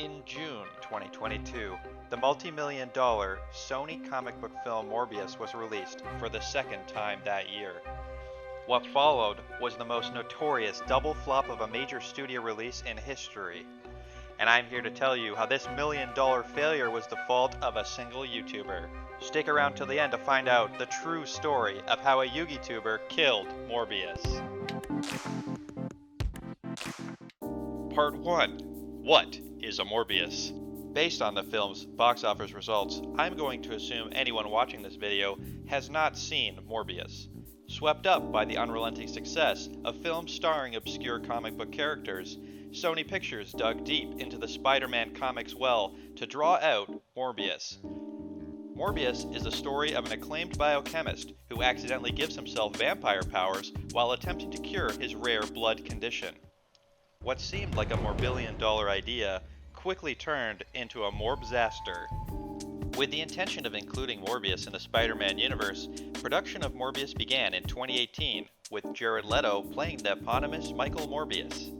In June 2022, the multi-million-dollar Sony comic book film Morbius was released for the second time that year. What followed was the most notorious double flop of a major studio release in history. And I'm here to tell you how this million-dollar failure was the fault of a single YouTuber. Stick around till the end to find out the true story of how a Yugituber killed Morbius. Part 1. What is a Morbius? Based on the film's box office results, I'm going to assume anyone watching this video has not seen Morbius. Swept up by the unrelenting success of films starring obscure comic book characters, Sony Pictures dug deep into the Spider-Man comics well to draw out Morbius. Morbius is the story of an acclaimed biochemist who accidentally gives himself vampire powers while attempting to cure his rare blood condition. What seemed like a $4 billion idea quickly turned into a Morbsaster. With the intention of including Morbius in the Spider-Man universe, production of Morbius began in 2018, with Jared Leto playing the eponymous Michael Morbius.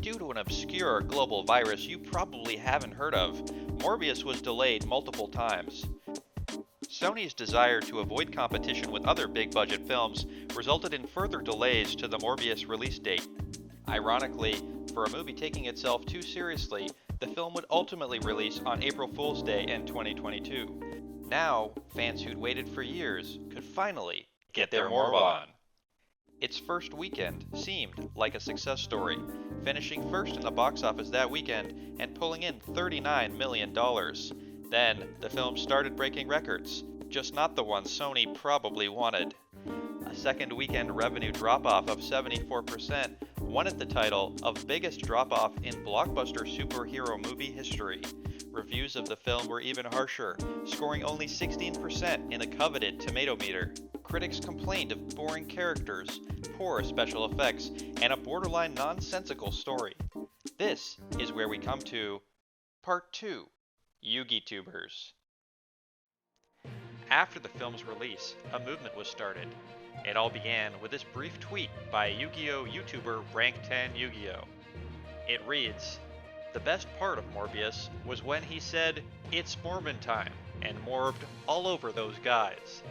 Due to an obscure global virus you probably haven't heard of, Morbius was delayed multiple times. Sony's desire to avoid competition with other big-budget films resulted in further delays to the Morbius release date. Ironically, for a movie taking itself too seriously, the film would ultimately release on April Fool's Day in 2022. Now, fans who'd waited for years could finally get their Morb on. Its first weekend seemed like a success story, finishing first in the box office that weekend and pulling in $39 million. Then, the film started breaking records, just not the ones Sony probably wanted. A second weekend revenue drop-off of 74% won it the title of biggest drop-off in blockbuster superhero movie history. Reviews of the film were even harsher, scoring only 16% in the coveted tomato meter. Critics complained of boring characters, poor special effects, and a borderline nonsensical story. This is where we come to Part 2, Yugitubers. After the film's release, a movement was started. It all began with this brief tweet by Yugioh YouTuber Rank 10 Yugioh. It reads, "The best part of Morbius was when he said, 'It's Morbin time,' and morbed all over those guys."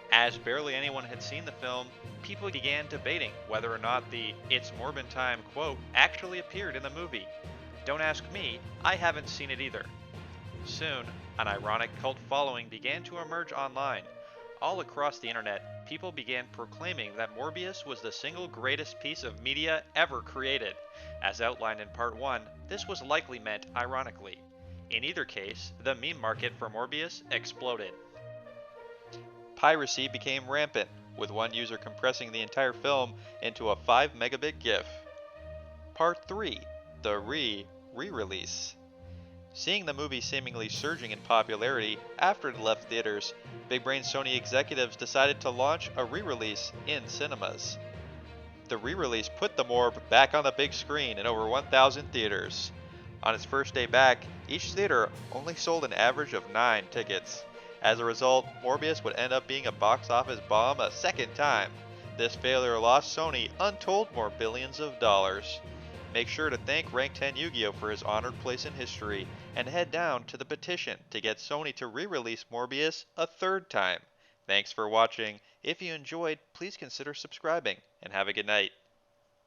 As barely anyone had seen the film, people began debating whether or not the "It's Morbin time" quote actually appeared in the movie. Don't ask me, I haven't seen it either. Soon, an ironic cult following began to emerge online. All across the internet, people began proclaiming that Morbius was the single greatest piece of media ever created. As outlined in Part 1, this was likely meant ironically. In either case, the meme market for Morbius exploded. Piracy became rampant, with one user compressing the entire film into a 5 megabit GIF. Part 3, the re-release. Seeing the movie seemingly surging in popularity after it left theaters, big brain Sony executives decided to launch a re-release in cinemas. The re-release put the Morb back on the big screen in over 1,000 theaters. On its first day back, each theater only sold an average of 9 tickets. As a result, Morbius would end up being a box office bomb a second time. This failure lost Sony untold more billions of dollars. Make sure to thank Rank 10 Yugioh for his honored place in history, and head down to the petition to get Sony to re-release Morbius a third time. Thanks for watching. If you enjoyed, please consider subscribing, and have a good night.